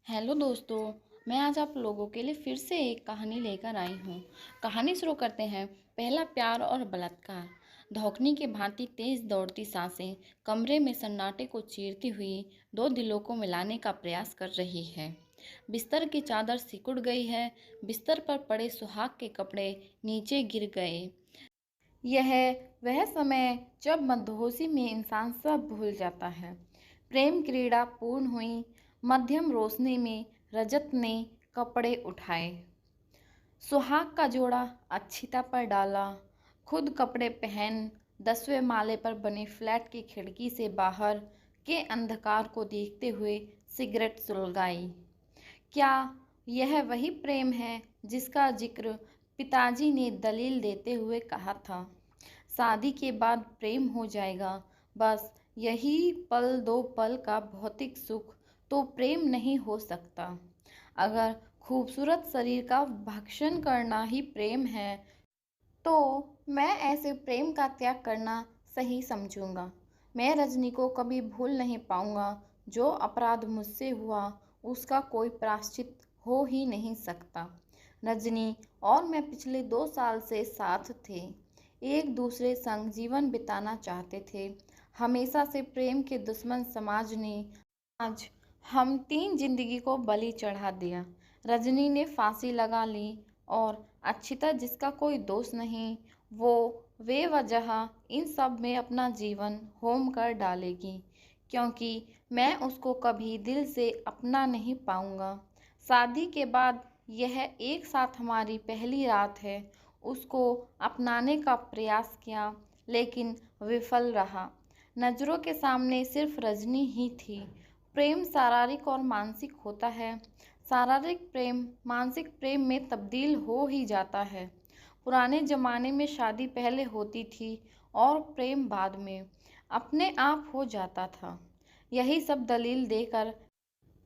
Hello दोस्तों। मैं आज आप लोगों के लिए फिर से एक कहानी लेकर आई हूँ। कहानी शुरू करते हैं। पहला प्यार और बलात्कार। धौंकनी की भांति तेज दौड़ती सांसें कमरे में सन्नाटे को चीरती हुई दो दिलों को मिलाने का प्रयास कर रही है। बिस्तर की चादर सिकुड़ गई है। बिस्तर पर पड़े सुहाग के कपड़े नीचे गिर गए। यह वह समय जब मदहोशी में इंसान सब भूल जाता है। प्रेम क्रीड़ा पूर्ण हुई। मध्यम रोशनी में रजत ने कपड़े उठाए, सुहाग का जोड़ा अच्छिता पर डाला, खुद कपड़े पहन 10वें माले पर बने फ्लैट की खिड़की से बाहर के अंधकार को देखते हुए सिगरेट सुलगाई। क्या यह वही प्रेम है जिसका जिक्र पिताजी ने दलील देते हुए कहा था? शादी के बाद प्रेम हो जाएगा, बस यही पल दो पल का भौतिक सुख तो प्रेम नहीं हो सकता। अगर खूबसूरत शरीर का भक्षण करना ही प्रेम है तो मैं ऐसे प्रेम का त्याग करना सही समझूंगा। मैं रजनी को कभी भूल नहीं पाऊंगा। जो अपराध मुझसे हुआ उसका कोई प्रायश्चित हो ही नहीं सकता। रजनी और मैं पिछले 2 साल से साथ थे। एक दूसरे संग जीवन बिताना चाहते थे। हमेशा से प्रेम के दुश्मन समाज ने आज हम 3 जिंदगी को बलि चढ़ा दिया। रजनी ने फांसी लगा ली और अच्छिता जिसका कोई दोष नहीं, वो बेवजह इन सब में अपना जीवन होम कर डालेगी, क्योंकि मैं उसको कभी दिल से अपना नहीं पाऊंगा। शादी के बाद यह एक साथ हमारी पहली रात है। उसको अपनाने का प्रयास किया लेकिन विफल रहा। नज़रों के सामने सिर्फ रजनी ही थी। प्रेम शारीरिक और मानसिक होता है। शारीरिक प्रेम मानसिक प्रेम में तब्दील हो ही जाता है। पुराने ज़माने में शादी पहले होती थी और प्रेम बाद में अपने आप हो जाता था। यही सब दलील देकर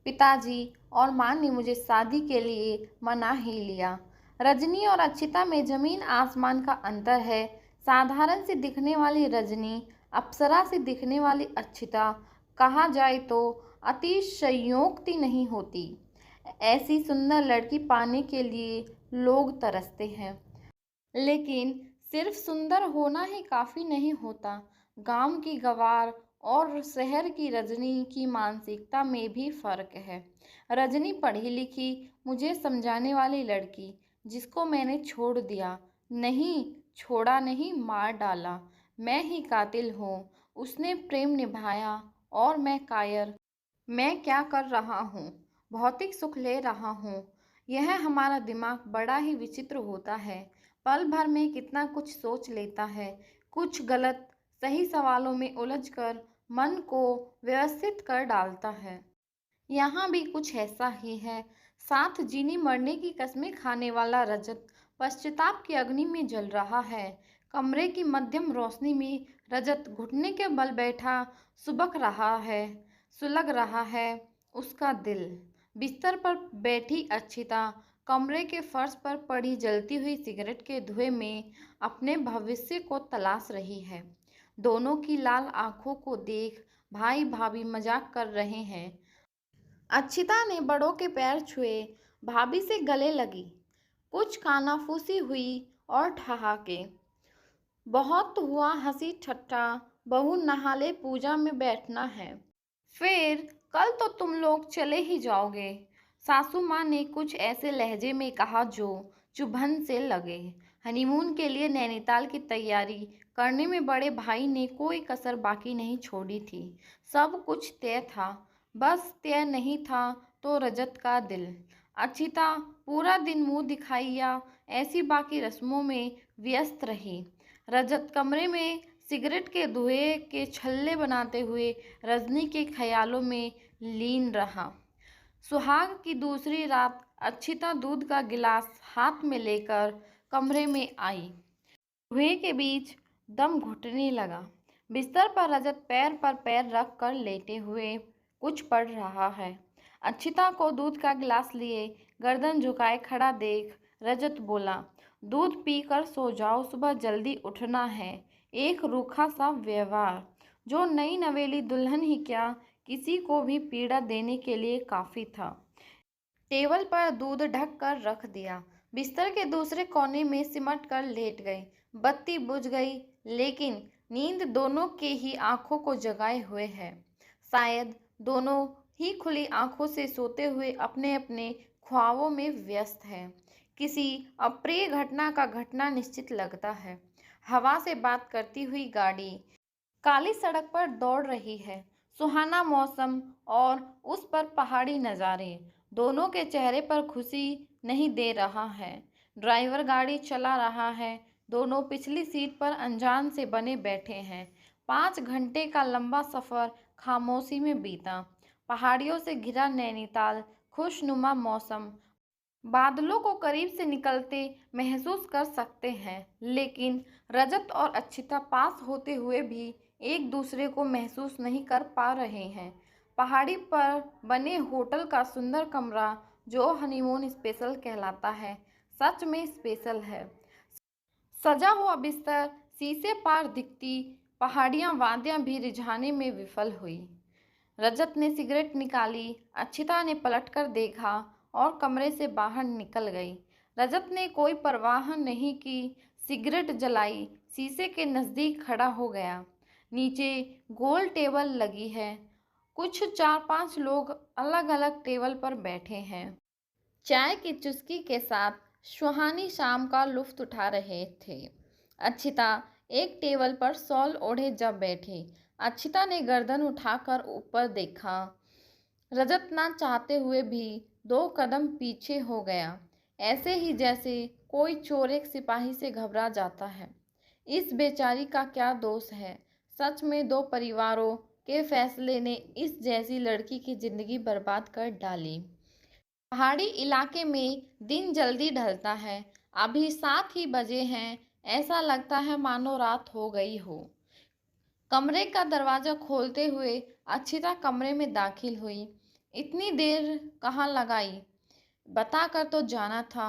पिताजी और माँ ने मुझे शादी के लिए मना ही लिया। रजनी और अच्छिता में ज़मीन आसमान का अंतर है। साधारण सी दिखने वाली रजनी, अप्सरा सी दिखने वाली अच्छिता, कहा जाए तो अतिशयोक्ति नहीं होती। ऐसी सुंदर लड़की पाने के लिए लोग तरसते हैं, लेकिन सिर्फ सुंदर होना ही काफ़ी नहीं होता। गांव की गवार और शहर की रजनी की मानसिकता में भी फर्क है। रजनी पढ़ी लिखी, मुझे समझाने वाली लड़की, जिसको मैंने छोड़ दिया, नहीं छोड़ा नहीं, मार डाला। मैं ही कातिल हूँ। उसने प्रेम निभाया और मैं कायर। मैं क्या कर रहा हूँ? भौतिक सुख ले रहा हूँ। यह हमारा दिमाग बड़ा ही विचित्र होता है। पल भर में कितना कुछ सोच लेता है। कुछ गलत सही सवालों में उलझकर मन को व्यवस्थित कर डालता है। यहाँ भी कुछ ऐसा ही है। साथ जीनी मरने की कस्में खाने वाला रजत पश्चाताप की अग्नि में जल रहा है। कमरे की मध्यम रोशनी में रजत घुटने के बल बैठा सुबक रहा है, सुलग रहा है उसका दिल। बिस्तर पर बैठी अच्छिता कमरे के फर्श पर पड़ी जलती हुई सिगरेट के धुएं में अपने भविष्य को तलाश रही है। दोनों की लाल आंखों को देख भाई भाभी मजाक कर रहे हैं। अच्छिता ने बड़ों के पैर छुए, भाभी से गले लगी। कुछ कानाफूसी हुई और ठहाके। बहुत हुआ हंसी ठट्ठा, बहू नहा ले, पूजा में बैठना है। फिर कल तो तुम लोग चले ही जाओगे, सासू माँ ने कुछ ऐसे लहजे में कहा जो चुभन से लगे। हनीमून के लिए नैनीताल की तैयारी करने में बड़े भाई ने कोई कसर बाकी नहीं छोड़ी थी। सब कुछ तय था, बस तय नहीं था तो रजत का दिल। अच्छिता पूरा दिन मुंह दिखाई या ऐसी बाकी रस्मों में व्यस्त रही। रजत कमरे में सिगरेट के धुएं के छल्ले बनाते हुए रजनी के ख्यालों में लीन रहा। सुहाग की दूसरी रात अच्छिता दूध का गिलास हाथ में लेकर कमरे में आई। धुएं के बीच दम घुटने लगा। बिस्तर पर रजत पैर पर पैर रख कर लेटे हुए कुछ पढ़ रहा है। अच्छिता को दूध का गिलास लिए गर्दन झुकाए खड़ा देख रजत बोला, दूध पीकर सो जाओ, सुबह जल्दी उठना है। एक रूखा सा व्यवहार जो नई नवेली दुल्हन ही क्या किसी को भी पीड़ा देने के लिए काफ़ी था। टेबल पर दूध ढक कर रख दिया। बिस्तर के दूसरे कोने में सिमट कर लेट गई। बत्ती बुझ गई, लेकिन नींद दोनों के ही आंखों को जगाए हुए है। शायद दोनों ही खुली आंखों से सोते हुए अपने अपने ख्वाबों में व्यस्त है। किसी अप्रिय घटना का घटना निश्चित लगता है। हवा से बात करती हुई गाड़ी काली सड़क पर दौड़ रही है। सुहाना मौसम और उस पर पहाड़ी नज़ारे दोनों के चेहरे पर खुशी नहीं दे रहा है। ड्राइवर गाड़ी चला रहा है। दोनों पिछली सीट पर अनजान से बने बैठे हैं। 5 घंटे का लंबा सफ़र खामोशी में बीता। पहाड़ियों से घिरा नैनीताल, खुशनुमा मौसम, बादलों को करीब से निकलते महसूस कर सकते हैं, लेकिन रजत और अक्षिता पास होते हुए भी एक दूसरे को महसूस नहीं कर पा रहे हैं। पहाड़ी पर बने होटल का सुंदर कमरा, जो हनीमून स्पेशल कहलाता है, सच में स्पेशल है। सजा हुआ बिस्तर, शीशे पार दिखती पहाड़ियाँ, वादियाँ भी रिझाने में विफल हुई। रजत ने सिगरेट निकाली, अक्षिता ने पलटकर देखा और कमरे से बाहर निकल गई। रजत ने कोई परवाह नहीं की, सिगरेट जलाई, शीशे के नज़दीक खड़ा हो गया। नीचे गोल टेबल लगी है। कुछ 4-5 लोग अलग अलग टेबल पर बैठे हैं। चाय की चुस्की के साथ सुहानी शाम का लुत्फ उठा रहे थे। अक्षिता एक टेबल पर शॉल ओढ़े जा बैठी। अक्षिता ने गर्दन उठाकर ऊपर देखा। रजत ना चाहते हुए भी 2 कदम पीछे हो गया, ऐसे ही जैसे कोई चोर एक सिपाही से घबरा जाता है। इस बेचारी का क्या दोष है? सच में 2 परिवारों के फैसले ने इस जैसी लड़की की जिंदगी बर्बाद कर डाली। पहाड़ी इलाके में दिन जल्दी ढलता है। अभी 7 ही बजे हैं। ऐसा लगता है मानो रात हो गई हो। कमरे का दरवाज़ा खोलते हुए अक्षिता कमरे में दाखिल हुई। इतनी देर कहाँ लगाई? बता कर तो जाना था।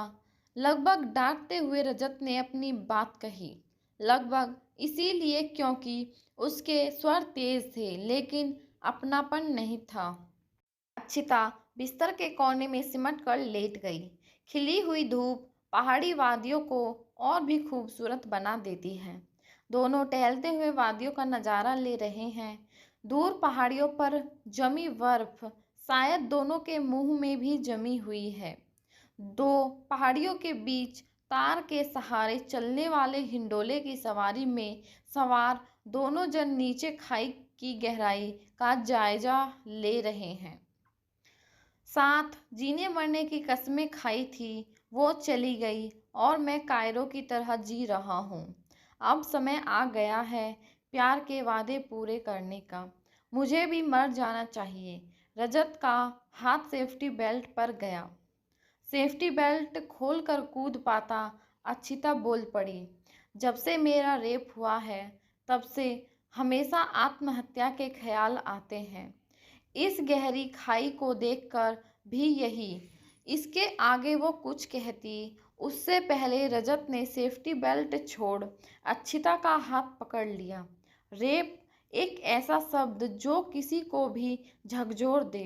लगभग डांटते हुए रजत ने अपनी बात कही। लगभग इसीलिए क्योंकि उसके स्वर तेज थे, लेकिन अपनापन नहीं था। अक्षिता बिस्तर के कोने में सिमट कर लेट गई। खिली हुई धूप पहाड़ी वादियों को और भी खूबसूरत बना देती है। दोनों टहलते हुए वादियों का नज़ारा ले रहे हैं। दूर पहाड़ियों पर जमी बर्फ शायद दोनों के मुंह में भी जमी हुई है। 2 पहाड़ियों के बीच तार के सहारे चलने वाले हिंडोले की सवारी में सवार दोनों जन नीचे खाई की गहराई का जायजा ले रहे हैं। साथ जीने मरने की कस्में खाई थी, वो चली गई और मैं कायरों की तरह जी रहा हूँ। अब समय आ गया है प्यार के वादे पूरे करने का। मुझे भी मर जाना चाहिए। रजत का हाथ सेफ्टी बेल्ट पर गया। सेफ्टी बेल्ट खोलकर कूद पाता अक्षिता बोल पड़ी। जब से मेरा रेप हुआ है, तब से हमेशा आत्महत्या के ख्याल आते हैं। इस गहरी खाई को देखकर भी यही। इसके आगे वो कुछ कहती, उससे पहले रजत ने सेफ्टी बेल्ट छोड़ अक्षिता का हाथ पकड़ लिया। रेप एक ऐसा शब्द जो किसी को भी झकझोर दे।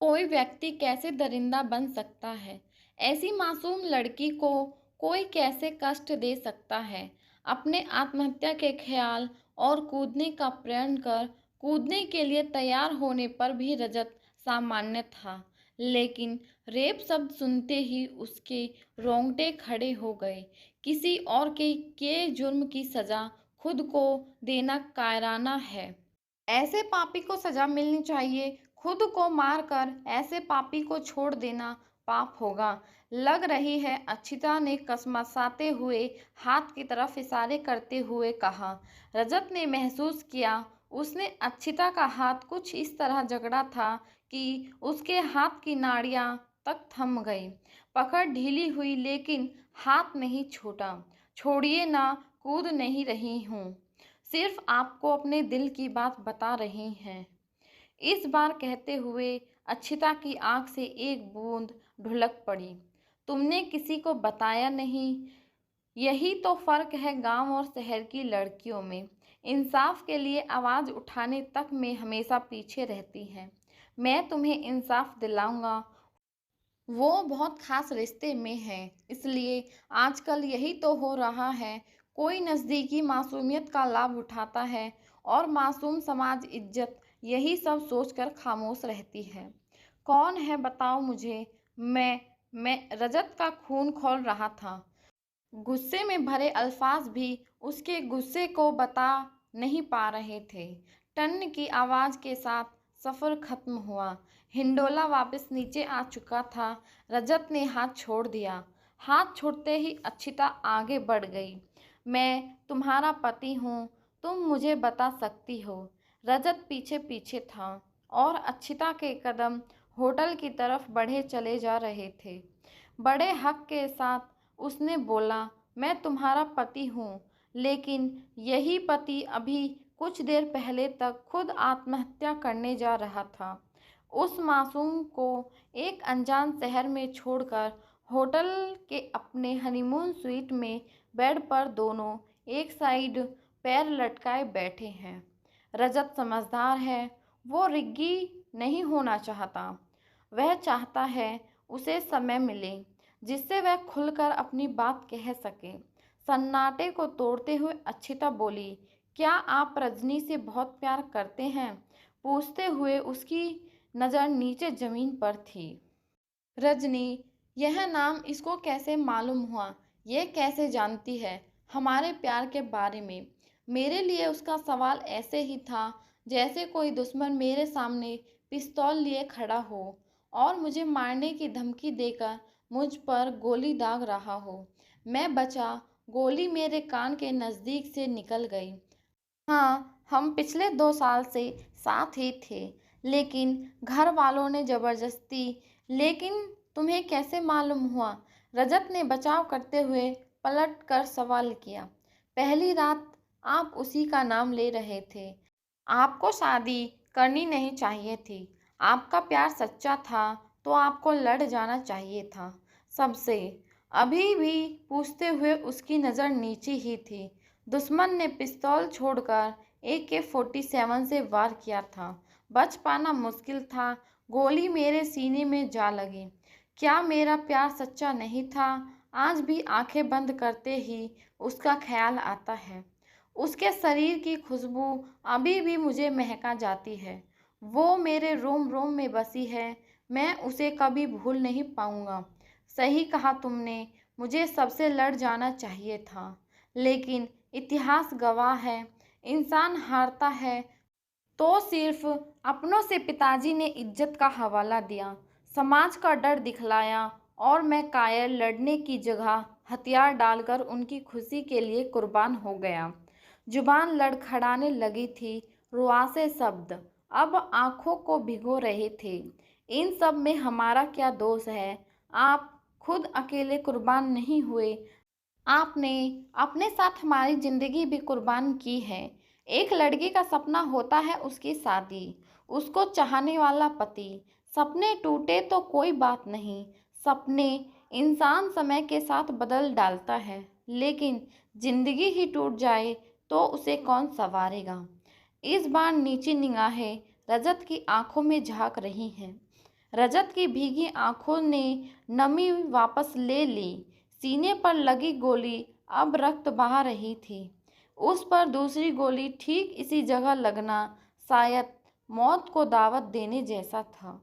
कोई व्यक्ति कैसे दरिंदा बन सकता है? ऐसी मासूम लड़की को कोई कैसे कष्ट दे सकता है? अपने आत्महत्या के ख्याल और कूदने का प्रण कर कूदने के लिए तैयार होने पर भी रजत सामान्य था, लेकिन रेप शब्द सुनते ही उसके रोंगटे खड़े हो गए। किसी और के जुर्म की सज़ा खुद को देना कायराना है। ऐसे पापी को सजा मिलनी चाहिए। खुद को मारकर ऐसे पापी को छोड़ देना पाप होगा। लग रही है, अक्षिता ने कसमसाते हुए हाथ की तरफ इशारे करते हुए कहा। रजत ने महसूस किया उसने अक्षिता का हाथ कुछ इस तरह जकड़ा था कि उसके हाथ की नाड़ियां तक थम गई। पकड़ ढीली हुई, लेकिन हाथ नहीं छूटा। छोड़िए ना, कूद नहीं रही हूँ, सिर्फ आपको अपने दिल की बात बता रही हैं। इस बार कहते हुए अक्षिता की आंख से एक बूंद ढुलक पड़ी। तुमने किसी को बताया नहीं? यही तो फ़र्क है गांव और शहर की लड़कियों में। इंसाफ के लिए आवाज़ उठाने तक में हमेशा पीछे रहती हैं। मैं तुम्हें इंसाफ दिलाऊंगा। वो बहुत खास रिश्ते में है, इसलिए आजकल यही तो हो रहा है। कोई नज़दीकी मासूमियत का लाभ उठाता है और मासूम समाज इज्जत, यही सब सोचकर खामोश रहती है। कौन है बताओ मुझे। मैं रजत का खून खौल रहा था। गुस्से में भरे अल्फाज भी उसके गुस्से को बता नहीं पा रहे थे। टन की आवाज़ के साथ सफ़र खत्म हुआ। हिंडोला वापस नीचे आ चुका था। रजत ने हाथ छोड़ दिया। हाथ छोड़ते ही अक्षिता आगे बढ़ गई। मैं तुम्हारा पति हूँ, तुम मुझे बता सकती हो। रजत पीछे पीछे था और अक्षिता के कदम होटल की तरफ बढ़े चले जा रहे थे। बड़े हक के साथ उसने बोला, मैं तुम्हारा पति हूँ, लेकिन यही पति अभी कुछ देर पहले तक खुद आत्महत्या करने जा रहा था। उस मासूम को एक अनजान शहर में छोड़कर होटल के अपने हनीमून स्वीट में बेड पर दोनों एक साइड पैर लटकाए बैठे हैं। रजत समझदार है, वो रिग्गी नहीं होना चाहता। वह चाहता है उसे समय मिले जिससे वह खुलकर अपनी बात कह सके। सन्नाटे को तोड़ते हुए अक्षिता बोली, क्या आप रजनी से बहुत प्यार करते हैं? पूछते हुए उसकी नज़र नीचे ज़मीन पर थी। रजनी, यह नाम इसको कैसे मालूम हुआ? ये कैसे जानती है हमारे प्यार के बारे में? मेरे लिए उसका सवाल ऐसे ही था जैसे कोई दुश्मन मेरे सामने पिस्तौल लिए खड़ा हो और मुझे मारने की धमकी देकर मुझ पर गोली दाग रहा हो। मैं बचा, गोली मेरे कान के नज़दीक से निकल गई। हाँ, हम पिछले 2 साल से साथ ही थे, लेकिन घर वालों ने ज़बरदस्ती। लेकिन तुम्हें कैसे मालूम हुआ? रजत ने बचाव करते हुए पलट कर सवाल किया। पहली रात आप उसी का नाम ले रहे थे। आपको शादी करनी नहीं चाहिए थी। आपका प्यार सच्चा था तो आपको लड़ जाना चाहिए था सबसे। अभी भी पूछते हुए उसकी नज़र नीचे ही थी। दुश्मन ने पिस्तौल छोड़कर AK-47 से वार किया था। बच पाना मुश्किल था। गोली मेरे सीने में जा लगी। क्या मेरा प्यार सच्चा नहीं था? आज भी आंखें बंद करते ही उसका ख्याल आता है। उसके शरीर की खुशबू अभी भी मुझे महका जाती है। वो मेरे रोम रोम में बसी है। मैं उसे कभी भूल नहीं पाऊंगा। सही कहा तुमने, मुझे सबसे लड़ जाना चाहिए था, लेकिन इतिहास गवाह है, इंसान हारता है तो सिर्फ अपनों से। पिताजी ने इज्जत का हवाला दिया, समाज का डर दिखलाया और मैं कायर लड़ने की जगह हथियार डालकर उनकी खुशी के लिए कुर्बान हो गया। जुबान लड़खड़ाने लगी थी। रुआसे शब्द अब आंखों को भिगो रहे थे। इन सब में हमारा क्या दोष है? आप खुद अकेले कुर्बान नहीं हुए, आपने अपने साथ हमारी ज़िंदगी भी कुर्बान की है। एक लड़की का सपना होता है उसकी शादी, उसको चाहने वाला पति। सपने टूटे तो कोई बात नहीं, सपने इंसान समय के साथ बदल डालता है, लेकिन ज़िंदगी ही टूट जाए तो उसे कौन संवारेगा? इस बार नीची निगाहें रजत की आंखों में झांक रही हैं। रजत की भीगी आंखों ने नमी वापस ले ली। सीने पर लगी गोली अब रक्त बहा रही थी। उस पर दूसरी गोली ठीक इसी जगह लगना शायद मौत को दावत देने जैसा था।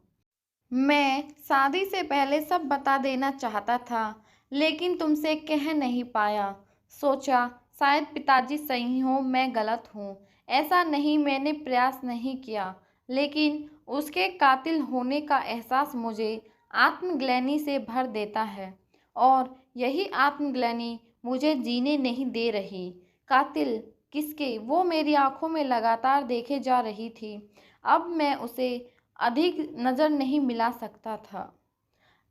मैं शादी से पहले सब बता देना चाहता था, लेकिन तुमसे कह नहीं पाया। सोचा शायद पिताजी सही हो, मैं गलत हूँ। ऐसा नहीं, मैंने प्रयास नहीं किया, लेकिन उसके कातिल होने का एहसास मुझे आत्मग्लानि से भर देता है और यही आत्मग्लानि मुझे जीने नहीं दे रही। कातिल किसके? वो मेरी आंखों में लगातार देखे जा रही थी। अब मैं उसे अधिक नज़र नहीं मिला सकता था।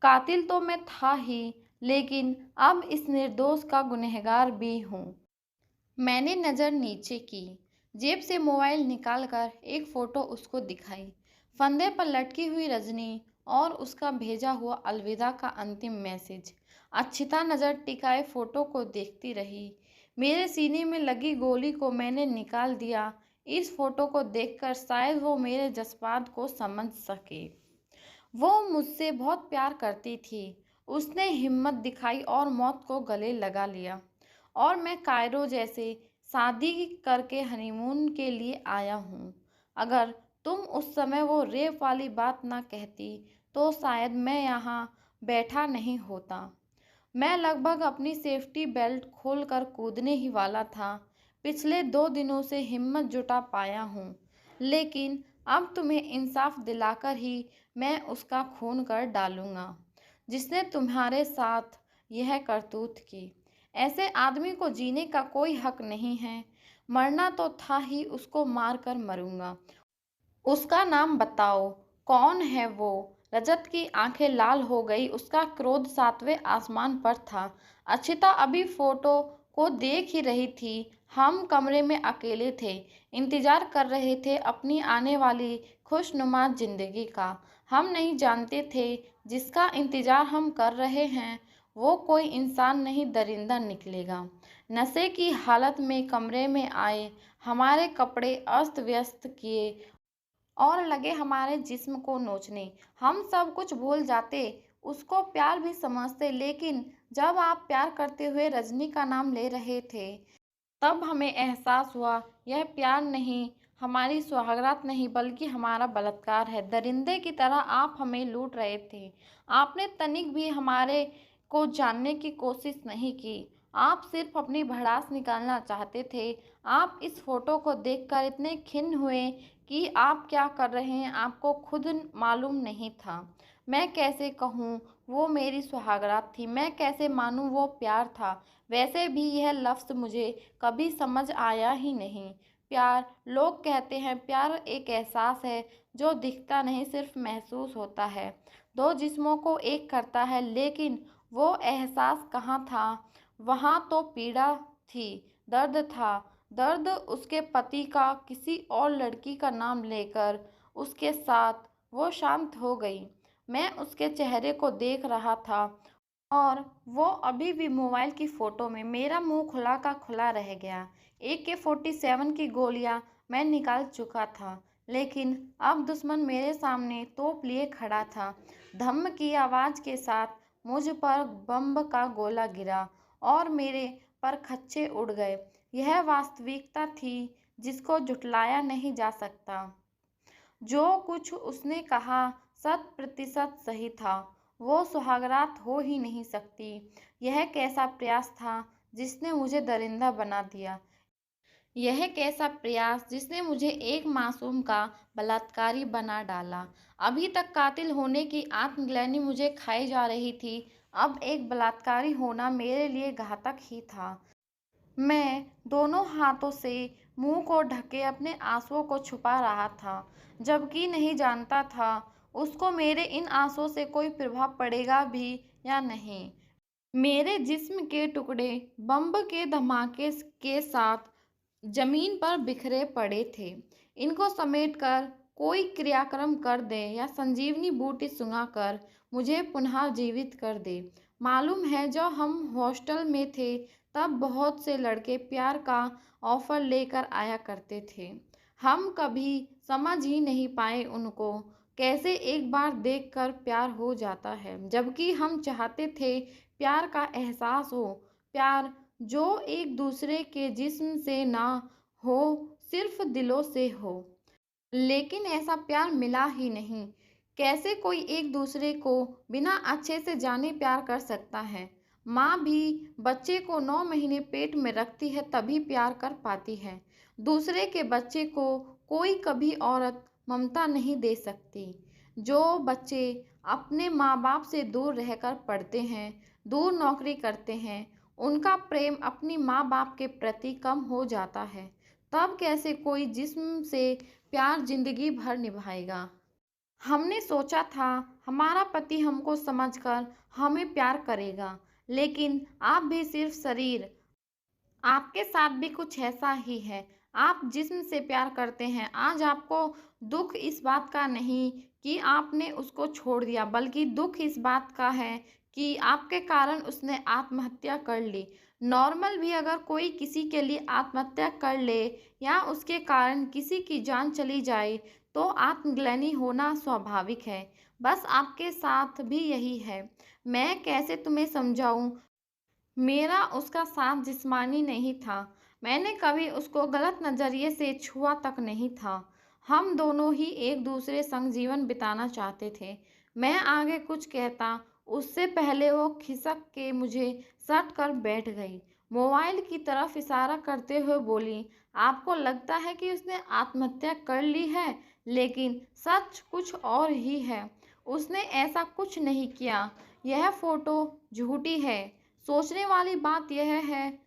कातिल तो मैं था ही, लेकिन अब इस निर्दोष का गुनहगार भी हूँ। मैंने नज़र नीचे की, जेब से मोबाइल निकालकर एक फ़ोटो उसको दिखाई। फंदे पर लटकी हुई रजनी और उसका भेजा हुआ अलविदा का अंतिम मैसेज। अक्षिता नज़र टिकाए फ़ोटो को देखती रही। मेरे सीने में लगी गोली को मैंने निकाल दिया। इस फोटो को देखकर शायद वो मेरे जज्बात को समझ सके। वो मुझसे बहुत प्यार करती थी। उसने हिम्मत दिखाई और मौत को गले लगा लिया। और मैं कायरो जैसे शादी करके हनीमून के लिए आया हूँ। अगर तुम उस समय वो रेप वाली बात ना कहती तो शायद मैं यहाँ बैठा नहीं होता। मैं लगभग अपनी सेफ्टी बेल्ट खोलकर कूदने ही वाला था। पिछले 2 दिनों से हिम्मत जुटा पाया हूँ, लेकिन अब तुम्हें इंसाफ दिलाकर ही मैं उसका खून कर डालूंगा जिसने तुम्हारे साथ यह करतूत की। ऐसे आदमी को जीने का कोई हक नहीं है। मरना तो था ही, उसको मार कर मरूंगा। उसका नाम बताओ, कौन है वो? रजत की आंखें लाल हो गई। उसका क्रोध सातवें आसमान पर था। अक्षिता अभी फोटो को देख ही रही थी। हम कमरे में अकेले थे, इंतजार कर रहे थे अपनी आने वाली खुशनुमा जिंदगी का। हम नहीं जानते थे जिसका इंतजार हम कर रहे हैं वो कोई इंसान नहीं, दरिंदा निकलेगा। नशे की हालत में कमरे में आए, हमारे कपड़े अस्त व्यस्त किए और लगे हमारे जिस्म को नोचने। हम सब कुछ भूल जाते, उसको प्यार भी समझते, लेकिन जब आप प्यार करते हुए रजनी का नाम ले रहे थे तब हमें एहसास हुआ यह प्यार नहीं, हमारी सुहागरात नहीं, बल्कि हमारा बलात्कार है। दरिंदे की तरह आप हमें लूट रहे थे। आपने तनिक भी हमारे को जानने की कोशिश नहीं की। आप सिर्फ अपनी भड़ास निकालना चाहते थे। आप इस फोटो को देखकर इतने खिन्न हुए कि आप क्या कर रहे हैं आपको खुद मालूम नहीं था। मैं कैसे कहूँ वो मेरी सुहागरात थी, मैं कैसे मानूँ वो प्यार था। वैसे भी यह लफ्ज़ मुझे कभी समझ आया ही नहीं। प्यार, लोग कहते हैं प्यार एक एहसास है जो दिखता नहीं, सिर्फ महसूस होता है। दो जिस्मों को एक करता है, लेकिन वो एहसास कहाँ था? वहाँ तो पीड़ा थी, दर्द था। दर्द उसके पति का किसी और लड़की का नाम लेकर उसके साथ। वो शांत हो गई। मैं उसके चेहरे को देख रहा था और वो अभी भी मोबाइल की फ़ोटो में। मेरा मुंह खुला का खुला रह गया। AK-47 की गोलियां मैं निकाल चुका था, लेकिन अब दुश्मन मेरे सामने तोप लिए खड़ा था। धम्म की आवाज़ के साथ मुझ पर बम का गोला गिरा और मेरे पर खच्चे उड़ गए। यह वास्तविकता थी जिसको झुठलाया नहीं जा सकता। जो कुछ उसने कहा 100% सही था। वो सुहागरात हो ही नहीं सकती। यह कैसा प्रयास था जिसने मुझे दरिंदा बना दिया? यह कैसा प्रयास जिसने मुझे एक मासूम का बलात्कारी बना डाला? अभी तक कातिल होने की आत्मग्लानि मुझे खाई जा रही थी, अब एक बलात्कारी होना मेरे लिए घातक ही था। मैं दोनों हाथों से मुंह को ढके अपने आंसुओं को छुपा रहा था, जबकि नहीं जानता था उसको मेरे इन आंसुओं से कोई प्रभाव पड़ेगा भी या नहीं। मेरे जिस्म के टुकड़े बम के धमाके के साथ जमीन पर बिखरे पड़े थे। इनको समेटकर कोई क्रियाक्रम कर दे या संजीवनी बूटी सुंघाकर मुझे पुनः जीवित कर दे। मालूम है, जब हम हॉस्टल में थे तब बहुत से लड़के प्यार का ऑफर लेकर आया करते थे। हम कभी समझ ही नहीं पाए उनको कैसे एक बार देखकर प्यार हो जाता है, जबकि हम चाहते थे प्यार का एहसास हो। प्यार जो एक दूसरे के जिस्म से ना हो, सिर्फ दिलों से हो। लेकिन ऐसा प्यार मिला ही नहीं। कैसे कोई एक दूसरे को बिना अच्छे से जाने प्यार कर सकता है? माँ भी बच्चे को 9 महीने पेट में रखती है तभी प्यार कर पाती है। दूसरे के बच्चे को कोई कभी औरत ममता नहीं दे सकती। जो बच्चे अपने माँ बाप से दूर रहकर पढ़ते हैं, दूर नौकरी करते हैं, उनका प्रेम अपनी माँ बाप के प्रति कम हो जाता है। तब कैसे कोई जिस्म से प्यार जिंदगी भर निभाएगा? हमने सोचा था हमारा पति हमको समझकर हमें प्यार करेगा, लेकिन आप भी सिर्फ शरीर। आपके साथ भी कुछ ऐसा ही है। आप जिस्म से प्यार करते हैं। आज आपको दुख इस बात का नहीं कि आपने उसको छोड़ दिया, बल्कि दुख इस बात का है कि आपके कारण उसने आत्महत्या कर ली। नॉर्मल भी अगर कोई किसी के लिए आत्महत्या कर ले या उसके कारण किसी की जान चली जाए तो आत्मग्लानि होना स्वाभाविक है। बस आपके साथ भी यही है। मैं कैसे तुम्हें समझाऊं? मेरा उसका साथ जिस्मानी नहीं था। मैंने कभी उसको गलत नज़रिए से छुआ तक नहीं था। हम दोनों ही एक दूसरे संग जीवन बिताना चाहते थे। मैं आगे कुछ कहता उससे पहले वो खिसक के मुझे सट कर बैठ गई। मोबाइल की तरफ इशारा करते हुए बोली, आपको लगता है कि उसने आत्महत्या कर ली है, लेकिन सच कुछ और ही है। उसने ऐसा कुछ नहीं किया। यह फ़ोटो झूठी है। सोचने वाली बात यह है,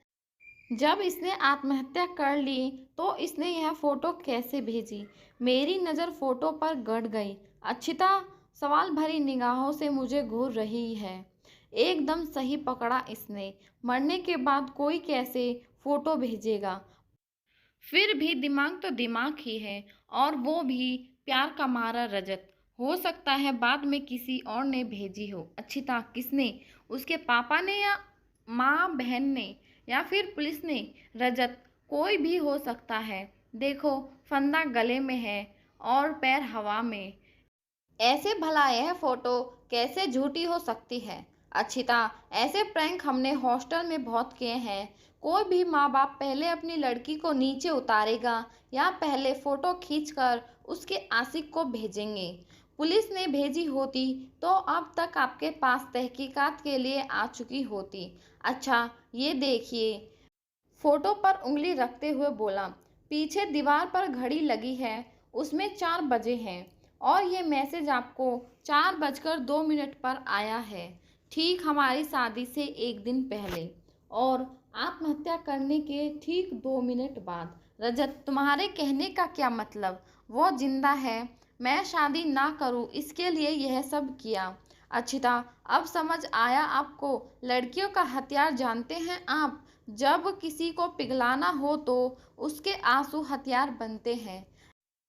जब इसने आत्महत्या कर ली तो इसने यह फ़ोटो कैसे भेजी? मेरी नज़र फ़ोटो पर गड़ गई। अक्षिता सवाल भरी निगाहों से मुझे घूर रही है। एकदम सही पकड़ा इसने। मरने के बाद कोई कैसे फ़ोटो भेजेगा? फिर भी दिमाग तो दिमाग ही है, और वो भी प्यार का मारा रजत। हो सकता है बाद में किसी और ने भेजी हो। अक्षिता, किसने? उसके पापा ने, या माँ बहन ने, या फिर पुलिस ने? रजत, कोई भी हो सकता है। देखो, फंदा गले में है और पैर हवा में। ऐसे भला यह फोटो कैसे झूठी हो सकती है? अक्षिता, ऐसे प्रैंक हमने हॉस्टल में बहुत किए हैं। कोई भी माँ बाप पहले अपनी लड़की को नीचे उतारेगा या पहले फोटो खींचकर उसके आशिक को भेजेंगे। पुलिस ने भेजी होती तो अब तक आपके पास तहकीकात के लिए आ चुकी होती। अच्छा, ये देखिए। फोटो पर उंगली रखते हुए बोला, पीछे दीवार पर घड़ी लगी है, उसमें 4 बजे हैं, और ये मैसेज आपको 4:02 पर आया है, ठीक हमारी शादी से एक दिन पहले और आत्महत्या करने के ठीक 2 मिनट बाद। रजत, तुम्हारे कहने का क्या मतलब? वो जिंदा है, मैं शादी ना करूं इसके लिए यह सब किया। अक्षिता, अब समझ आया आपको। लड़कियों का हथियार जानते हैं आप? जब किसी को पिघलाना हो तो उसके आंसू हथियार बनते हैं,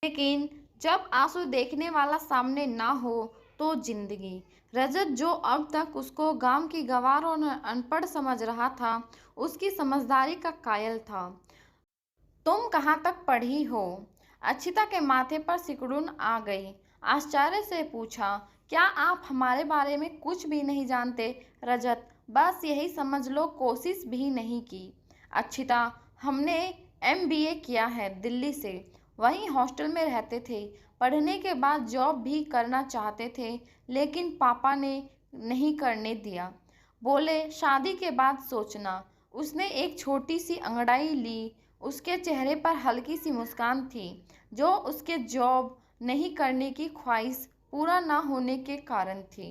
लेकिन जब आंसू देखने वाला सामने ना हो तो जिंदगी। रजत, जो अब तक उसको गांव की गंवार और अनपढ़ समझ रहा था, उसकी समझदारी का कायल था। तुम कहाँ तक पढ़ी हो? अक्षिता के माथे पर सिकुड़न आ गई। आश्चर्य से पूछा, क्या आप हमारे बारे में कुछ भी नहीं जानते? रजत, बस यही समझ लो, कोशिश भी नहीं की। अक्षिता, हमने MBA किया है दिल्ली से, वहीं हॉस्टल में रहते थे। पढ़ने के बाद जॉब भी करना चाहते थे, लेकिन पापा ने नहीं करने दिया। बोले शादी के बाद सोचना। उसने एक छोटी सी अंगड़ाई ली। उसके चेहरे पर हल्की सी मुस्कान थी, जो उसके जॉब नहीं करने की ख्वाहिश पूरा ना होने के कारण थी।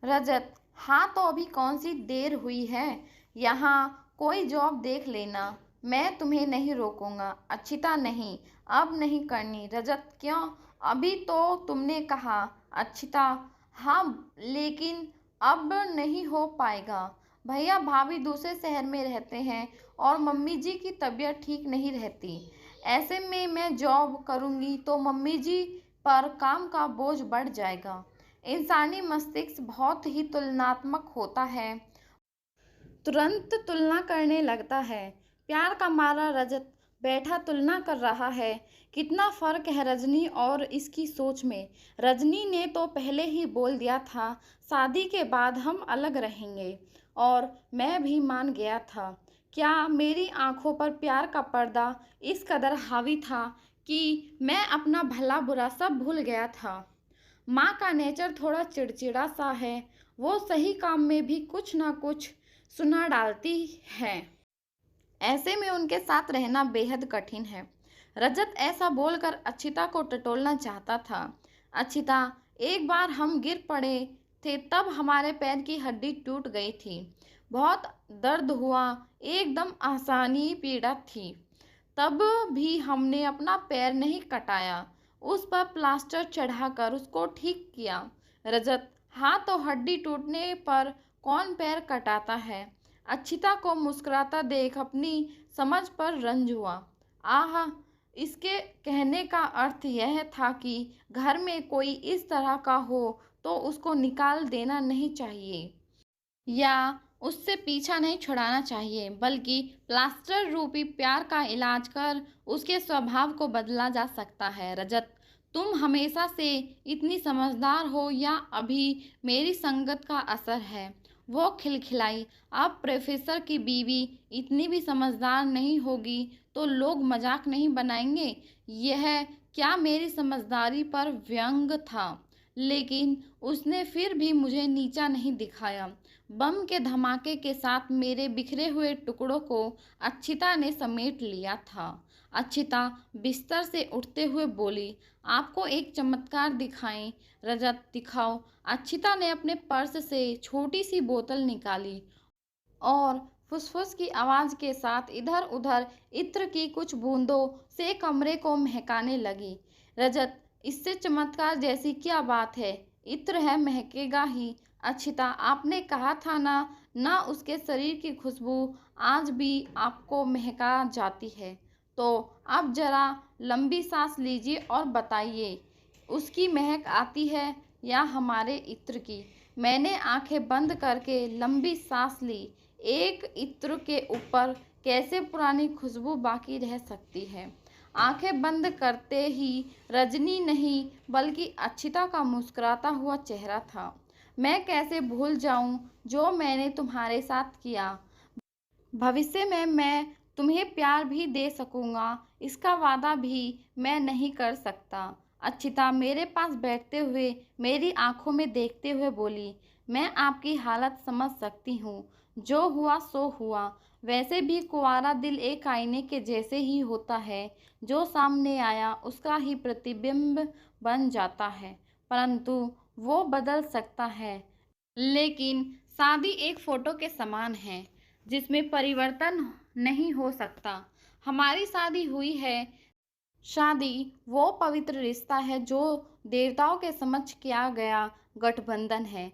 रजत, हाँ तो अभी कौन सी देर हुई है? यहाँ कोई जॉब देख लेना, मैं तुम्हें नहीं रोकूंगा। अक्षिता, नहीं, अब नहीं करनी। रजत, क्यों? अभी तो तुमने कहा। अक्षिता, हाँ, लेकिन अब नहीं हो पाएगा। भैया भाभी दूसरे शहर में रहते हैं और मम्मी जी की तबीयत ठीक नहीं रहती। ऐसे में मैं जॉब करूँगी तो मम्मी जी पर काम का बोझ बढ़ जाएगा। इंसानी मस्तिष्क बहुत ही तुलनात्मक होता है, तुरंत तुलना करने लगता है। प्यार का मारा रजत बैठा तुलना कर रहा है। कितना फर्क है रजनी और इसकी सोच में। रजनी ने तो पहले ही बोल दिया था, शादी के बाद हम अलग रहेंगे, और मैं भी मान गया था। क्या मेरी आंखों पर प्यार का पर्दा इस कदर हावी था कि मैं अपना भला बुरा सब भूल गया था? माँ का नेचर थोड़ा चिड़चिड़ा सा है। वो सही काम में भी कुछ ना कुछ सुना डालती है। ऐसे में उनके साथ रहना बेहद कठिन है। रजत ऐसा बोलकर अक्षिता को टटोलना चाहता था। अक्षिता, एक बार हम गिर पड़े थे, तब हमारे पैर की हड्डी टूट गई थी। बहुत दर्द हुआ, एकदम आसानी पीड़ा थी। तब भी हमने अपना पैर नहीं कटाया, उस पर प्लास्टर चढ़ाकर उसको ठीक किया। रजत, हाँ तो हड्डी टूटने पर कौन पैर कटाता है? अक्षिता को मुस्कुराता देख अपनी समझ पर रंज हुआ। आह, इसके कहने का अर्थ यह था कि घर में कोई इस तरह का हो तो उसको निकाल देना नहीं चाहिए। या उससे पीछा नहीं छुड़ाना चाहिए, बल्कि प्लास्टर रूपी प्यार का इलाज कर उसके स्वभाव को बदला जा सकता है। रजत, तुम हमेशा से इतनी समझदार हो या अभी मेरी संगत का असर है? वो खिलखिलाई। अब प्रोफेसर की बीवी इतनी भी समझदार नहीं होगी तो लोग मजाक नहीं बनाएंगे? यह क्या मेरी समझदारी पर व्यंग था? लेकिन उसने फिर भी मुझे नीचा नहीं दिखाया। बम के धमाके के साथ मेरे बिखरे हुए टुकड़ों को अच्छिता ने समेट लिया था। अच्छिता बिस्तर से उठते हुए बोली, आपको एक चमत्कार दिखाएं? रजत, दिखाओ। अच्छिता ने अपने पर्स से छोटी सी बोतल निकाली और फुसफुस की आवाज के साथ इधर उधर इत्र की कुछ बूंदों से कमरे को महकाने लगी। रजत, इससे चमत्कार जैसी क्या बात है? इत्र है, महकेगा ही। अच्छिता, आपने कहा था ना, ना उसके शरीर की खुशबू आज भी आपको महका जाती है। तो अब जरा लंबी सांस लीजिए और बताइए, उसकी महक आती है या हमारे इत्र की? मैंने आंखें बंद करके लंबी सांस ली। एक इत्र के ऊपर कैसे पुरानी खुशबू बाकी रह सकती है? आंखें बंद करते ही रजनी नहीं बल्कि अच्छिता का मुस्कुराता हुआ चेहरा था। मैं कैसे भूल जाऊं जो मैंने तुम्हारे साथ किया। भविष्य में मैं तुम्हें प्यार भी दे सकूंगा, इसका वादा भी मैं नहीं कर सकता। अच्छिता मेरे पास बैठते हुए मेरी आंखों में देखते हुए बोली, मैं आपकी हालत समझ सकती हूँ। जो हुआ सो हुआ। वैसे भी कुंवारा दिल एक आईने के जैसे ही होता है, जो सामने आया उसका ही प्रतिबिंब बन जाता है, परंतु वो बदल सकता है। लेकिन शादी एक फोटो के समान है जिसमें परिवर्तन नहीं हो सकता। हमारी शादी हुई है। शादी वो पवित्र रिश्ता है जो देवताओं के समक्ष किया गया गठबंधन है।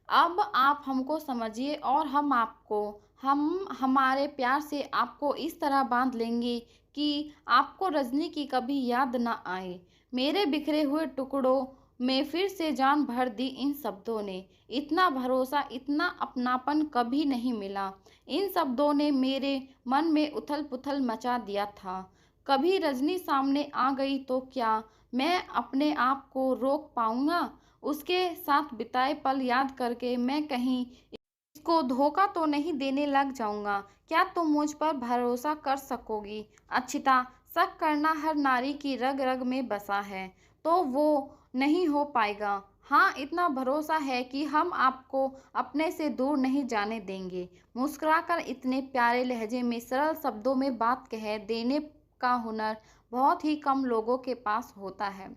अब आप हमको समझिए और हम आपको। हम हमारे प्यार से आपको इस तरह बांध लेंगे कि आपको रजनी की कभी याद ना आए। मेरे बिखरे हुए टुकड़ों में फिर से जान भर दी इन शब्दों ने। इतना भरोसा, इतना अपनापन कभी नहीं मिला। इन शब्दों ने मेरे मन में उथल पुथल मचा दिया था। कभी रजनी सामने आ गई तो क्या मैं अपने आप को रोक पाऊंगा? उसके साथ बिताए पल याद करके मैं कहीं इसको धोखा तो नहीं देने लग जाऊंगा? क्या तुम मुझ पर भरोसा कर सकोगी? अच्छिता, शक करना हर नारी की रग रग में बसा है, तो वो नहीं हो पाएगा। हाँ, इतना भरोसा है कि हम आपको अपने से दूर नहीं जाने देंगे। मुस्कुराकर इतने प्यारे लहजे में सरल शब्दों में बात कह देने का हुनर बहुत ही कम लोगों के पास होता है।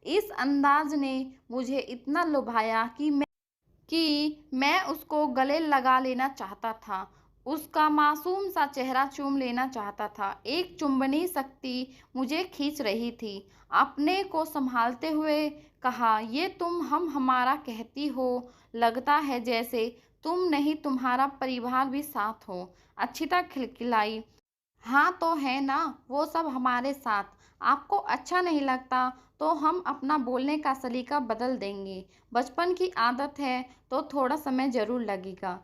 इस अंदाज ने मुझे इतना लुभाया कि मैं उसको गले लगा लेना चाहता था। उसका मासूम सा चेहरा चूम लेना चाहता था। एक चुंबनी शक्ति मुझे खींच रही थी। अपने को संभालते हुए कहा, ये तुम हम हमारा कहती हो, लगता है जैसे तुम नहीं तुम्हारा परिवार भी साथ हो। अच्छिता खिलखिलाई, हाँ तो है ना, वो सब हमारे साथ। आपको अच्छा नहीं लगता तो हम अपना बोलने का सलीका बदल देंगे। बचपन की आदत है तो थोड़ा समय जरूर लगेगा।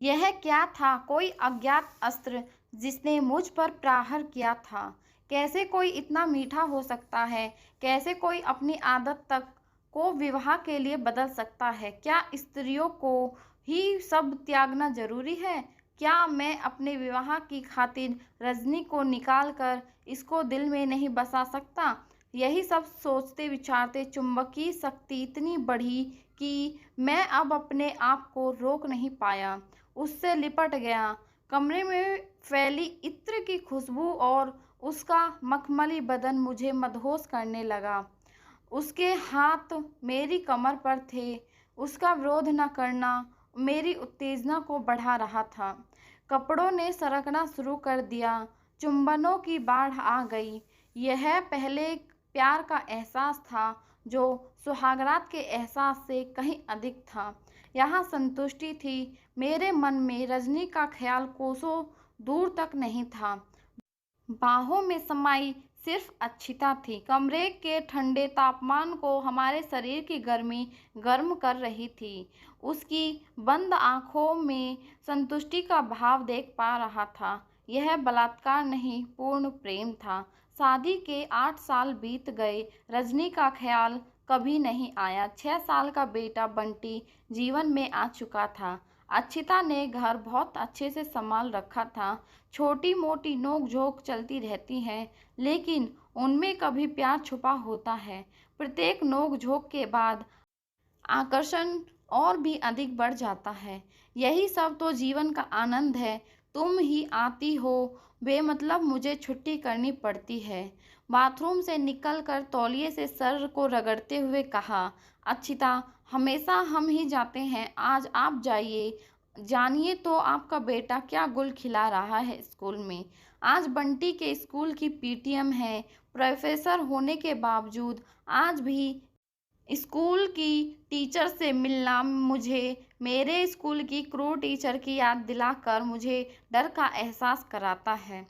यह क्या था? कोई अज्ञात अस्त्र जिसने मुझ पर प्रहार किया था? कैसे कोई इतना मीठा हो सकता है? कैसे कोई अपनी आदत तक को विवाह के लिए बदल सकता है? क्या स्त्रियों को ही सब त्यागना जरूरी है? क्या मैं अपने विवाह की खातिर रजनी को निकाल कर इसको दिल में नहीं बसा सकता? यही सब सोचते विचारते चुंबकीय शक्ति इतनी बढ़ी कि मैं अब अपने आप को रोक नहीं पाया। उससे लिपट गया। कमरे में फैली इत्र की खुशबू और उसका मखमली बदन मुझे मदहोश करने लगा। उसके हाथ मेरी कमर पर थे। उसका विरोध न करना मेरी उत्तेजना को बढ़ा रहा था। कपड़ों ने सरकना शुरू कर दिया। चुंबनों की बाढ़ आ गई। यह पहले प्यार का एहसास था जो सुहागरात के एहसास से कहीं अधिक था। यहाँ संतुष्टि थी। मेरे मन में रजनी का ख्याल कोसों दूर तक नहीं था। बाहों में समाई सिर्फ अच्छिता थी। कमरे के ठंडे तापमान को हमारे शरीर की गर्मी गर्म कर रही थी। उसकी बंद आंखों में संतुष्टि का भाव देख पा रहा था। यह बलात्कार नहीं, पूर्ण प्रेम था। शादी के 8 साल बीत गए। रजनी का ख्याल कभी नहीं आया। 6 साल का बेटा बंटी जीवन में आ चुका था। अच्छिता ने घर बहुत अच्छे से संभाल रखा था। छोटी मोटी नोक झोंक चलती रहती है, लेकिन उनमें कभी प्यार छुपा होता है। प्रत्येक नोक झोंक के बाद आकर्षण और भी अधिक बढ़ जाता है। यही सब तो जीवन का आनंद है। तुम ही आती हो बेमतलब मुझे छुट्टी करनी पड़ती है। बाथरूम से निकलकर तौलिए से सर को रगड़ते हुए कहा, अच्छिता, हमेशा हम ही जाते हैं, आज आप जाइए। जानिए तो आपका बेटा क्या गुल खिला रहा है स्कूल में। आज बंटी के स्कूल की पीटीएम है। प्रोफेसर होने के बावजूद आज भी स्कूल की टीचर से मिलना मुझे मेरे स्कूल की क्रू टीचर की याद दिलाकर मुझे डर का एहसास कराता है।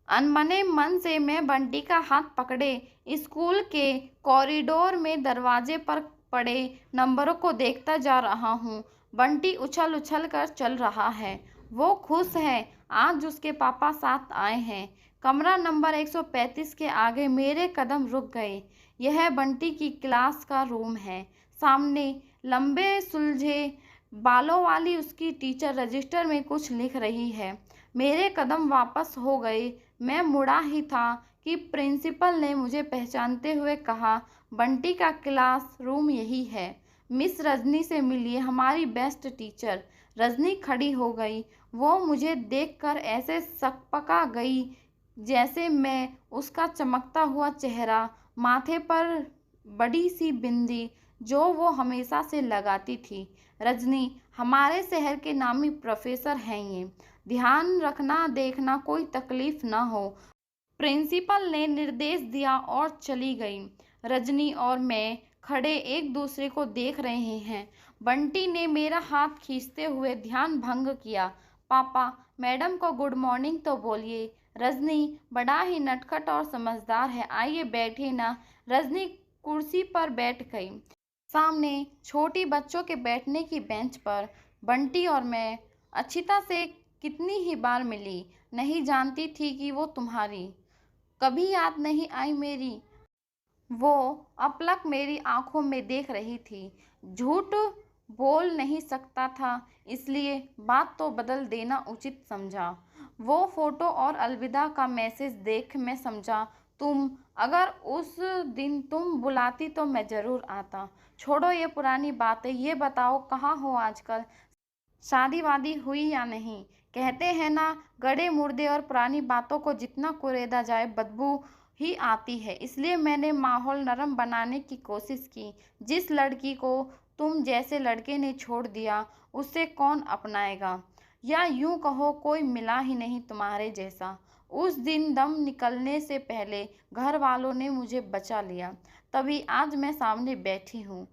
अनमने मन से मैं बंटी का हाथ पकड़े स्कूल के कॉरिडोर में दरवाजे पर पड़े नंबरों को देखता जा रहा हूँ। बंटी उछल उछल कर चल रहा है। वो खुश है। आज उसके पापा साथ आए हैं। कमरा नंबर 135 के आगे मेरे कदम रुक गए। यह बंटी की क्लास का रूम है। सामने लंबे सुलझे बालों वाली उसकी टीचर रजिस्टर में कुछ लिख रही है। मेरे कदम वापस हो गए। मैं मुड़ा ही था कि प्रिंसिपल ने मुझे पहचानते हुए कहा, बंटी का क्लास रूम यही है। मिस रजनी से मिलिए, हमारी बेस्ट टीचर। रजनी खड़ी हो गई। वो मुझे देखकर ऐसे सकपका गई जैसे मैं उसका चमकता हुआ चेहरा, माथे पर बड़ी सी बिंदी जो वो हमेशा से लगाती थी। रजनी, हमारे शहर के नामी प्रोफेसर हैं ये। ध्यान रखना, देखना कोई तकलीफ ना हो। प्रिंसिपल ने निर्देश दिया और चली गई। रजनी और मैं खड़े एक दूसरे को देख रहे हैं। बंटी ने मेरा हाथ खींचते हुए ध्यान भंग किया। पापा, मैडम को गुड मॉर्निंग तो बोलिए। रजनी बड़ा ही नटखट और समझदार है, आइए बैठिए ना। रजनी कुर्सी पर बैठ गई। सामने छोटी बच्चों के बैठने की बेंच पर बंटी और मैं। अच्छिता से कितनी ही बार मिली, नहीं जानती थी कि वो तुम्हारी कभी याद नहीं आई मेरी। वो अपलक मेरी आंखों में देख रही थी। झूठ बोल नहीं सकता था, इसलिए बात तो बदल देना उचित समझा। वो फोटो और अलविदा का मैसेज देख मैं समझा, अगर उस दिन तुम बुलाती तो मैं ज़रूर आता। छोड़ो ये पुरानी बातें, ये बताओ कहाँ हो आजकल? शादी वादी हुई या नहीं? कहते हैं ना, गड़े मुर्दे और पुरानी बातों को जितना कुरेदा जाए बदबू ही आती है। इसलिए मैंने माहौल नरम बनाने की कोशिश की। जिस लड़की को तुम जैसे लड़के ने छोड़ दिया, उसे कौन अपनाएगा? या यूं कहो, कोई मिला ही नहीं तुम्हारे जैसा। उस दिन दम निकलने से पहले घर वालों ने मुझे बचा लिया, तभी आज मैं सामने बैठी हूँ।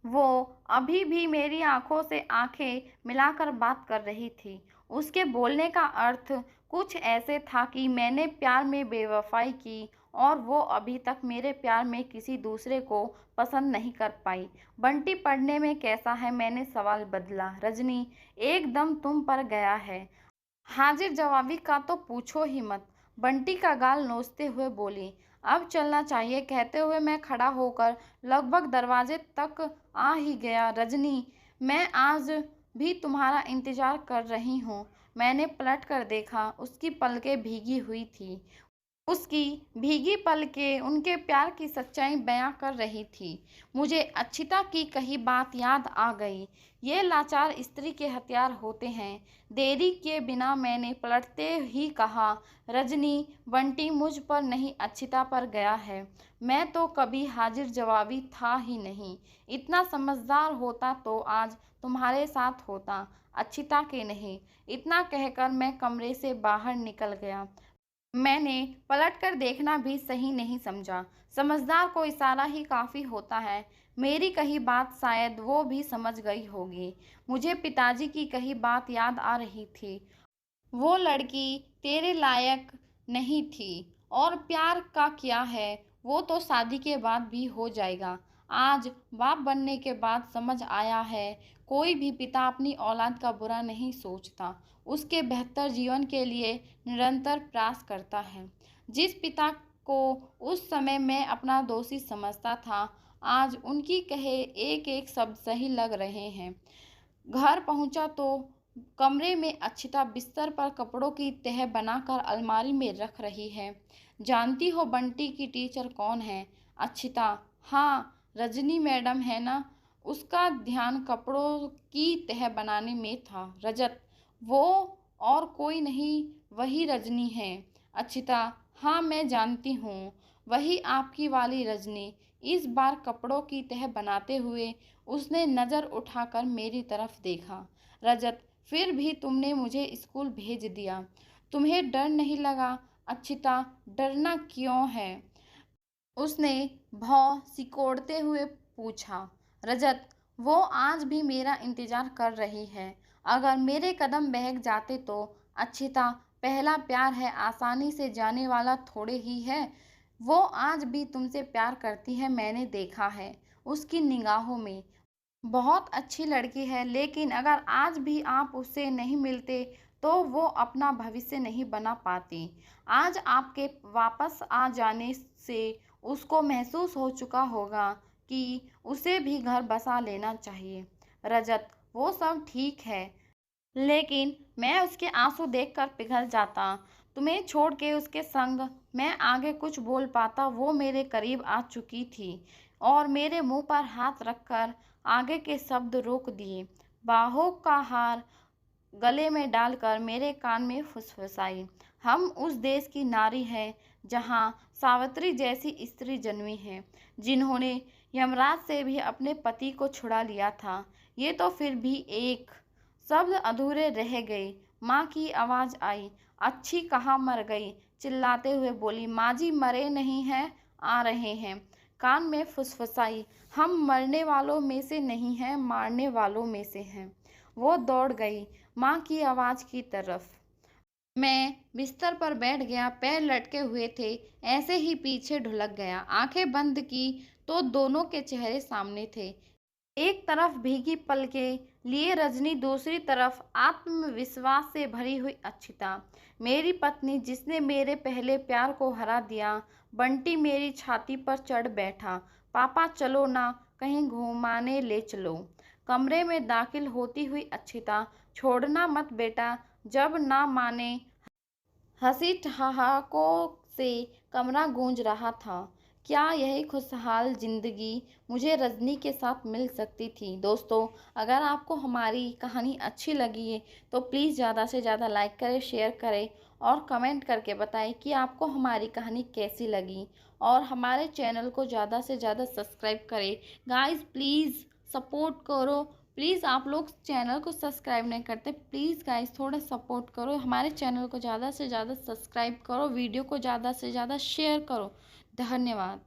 वो अभी भी मेरी आंखों से आंखें मिलाकर बात कर रही थी। उसके बोलने का अर्थ कुछ ऐसे था कि मैंने प्यार में बेवफाई की और वो अभी तक मेरे प्यार में किसी दूसरे को पसंद नहीं कर पाई। बंटी पढ़ने में कैसा है? मैंने सवाल बदला। रजनी, एकदम तुम पर गया है। हाजिर जवाबी का तो पूछो ही मत। बंटी का गाल नोचते हुए बोली, अब चलना चाहिए। कहते हुए मैं खड़ा होकर लगभग दरवाजे तक आ ही गया। रजनी, मैं आज भी तुम्हारा इंतजार कर रही हूँ। मैंने पलट कर देखा। उसकी पलकें भीगी हुई थी। उसकी भीगी पलकें उनके प्यार की सच्चाई बयां कर रही थी। मुझे अच्छिता की कही बात याद आ गई। ये लाचार स्त्री के हथियार होते हैं। देरी किए बिना मैंने पलटते ही कहा, रजनी, बंटी मुझ पर नहीं अच्छिता पर गया है। मैं तो कभी हाजिर जवाबी था ही नहीं। इतना समझदार होता तो आज तुम्हारे साथ होता, अच्छिता के नहीं। इतना कहकर मैं कमरे से बाहर निकल गया। मैंने पलटकर देखना भी सही नहीं समझा। समझदार को इशारा ही काफ़ी होता है। मेरी कही बात शायद वो भी समझ गई होगी। मुझे पिताजी की कही बात याद आ रही थी। वो लड़की तेरे लायक नहीं थी और प्यार का क्या है, वो तो शादी के बाद भी हो जाएगा। आज बाप बनने के बाद समझ आया है, कोई भी पिता अपनी औलाद का बुरा नहीं सोचता, उसके बेहतर जीवन के लिए निरंतर प्रयास करता है। जिस पिता को उस समय मैं अपना दोषी समझता था, आज उनकी कहे एक एक शब्द सही लग रहे हैं। घर पहुंचा तो कमरे में अक्षिता बिस्तर पर कपड़ों की तह बनाकर अलमारी में रख रही है। जानती हो बंटी की टीचर कौन है? अक्षिता, हाँ रजनी मैडम है ना। उसका ध्यान कपड़ों की तह बनाने में था। रजत, वो और कोई नहीं, वही रजनी है। अक्षिता, हाँ मैं जानती हूँ, वही आपकी वाली रजनी। इस बार कपड़ों की तह बनाते हुए उसने नज़र उठाकर मेरी तरफ देखा। रजत, फिर भी तुमने मुझे स्कूल भेज दिया, तुम्हें डर नहीं लगा? अक्षिता, डरना क्यों है? उसने भौं सिकोड़ते हुए पूछा। रजत, वो आज भी मेरा इंतजार कर रही है, अगर मेरे कदम बहक जाते तो। अक्षिता, पहला प्यार है, आसानी से जाने वाला थोड़े ही है। वो आज भी तुमसे प्यार करती है, मैंने देखा है उसकी निगाहों में। बहुत अच्छी लड़की है, लेकिन अगर आज भी आप उससे नहीं मिलते तो वो अपना भविष्य नहीं बना पाती। आज आपके वापस आ जाने से उसको महसूस हो चुका होगा कि उसे भी घर बसा लेना चाहिए। रजत, वो सब ठीक है, लेकिन मैं उसके आंसू देखकर पिघल जाता। तुम्हें छोड़ के उसके संग मैं आगे कुछ बोल पाता? वो मेरे करीब आ चुकी थी और मेरे मुंह पर हाथ रखकर आगे के शब्द रोक दिए। बाहों का हार गले में डालकर मेरे कान में फुसफुसाई। हम उस देश की नारी हैं जहाँ सावित्री जैसी स्त्री जन्मी है, जिन्होंने यमराज से भी अपने पति को छुड़ा लिया था। ये तो फिर भी एक शब्द अधूरे रह गए। माँ की आवाज़ आई। अच्छी कहाँ मर गई? चिल्लाते हुए बोली। माँ जी मरे नहीं हैं, आ रहे हैं। कान में फुसफुसाई। हम मरने वालों में से नहीं हैं, मारने वालों में से हैं। वो दौड़ गई माँ की आवाज़ की तरफ। मैं बिस्तर पर बैठ गया, पैर लटके हुए थे, ऐसे ही पीछे ढुलक गया। आंखें बंद की तो दोनों के चेहरे सामने थे। एक तरफ भीगी पलकें लिए रजनी, दूसरी तरफ आत्मविश्वास से भरी हुई अक्षिता। मेरी पत्नी, जिसने मेरे पहले प्यार को हरा दिया। बंटी मेरी छाती पर चढ़ बैठा। पापा चलो ना, कहीं घुमाने ले चलो। कमरे में दाखिल होती हुई अक्षिता, छोड़ना मत बेटा। जब ना माने। हंसी ठहाकों से कमरा गूंज रहा था। क्या यही खुशहाल ज़िंदगी मुझे रजनी के साथ मिल सकती थी? दोस्तों, अगर आपको हमारी कहानी अच्छी लगी है तो प्लीज़ ज़्यादा से ज़्यादा लाइक करें, शेयर करें और कमेंट करके बताएं कि आपको हमारी कहानी कैसी लगी। और हमारे चैनल को ज़्यादा से ज़्यादा सब्सक्राइब करें। गाइस प्लीज़ सपोर्ट करो। प्लीज़, आप लोग चैनल को सब्सक्राइब नहीं करते, प्लीज़ गाइस थोड़ा सपोर्ट करो। हमारे चैनल को ज़्यादा से ज़्यादा सब्सक्राइब करो, वीडियो को ज़्यादा से ज़्यादा शेयर करो। धन्यवाद।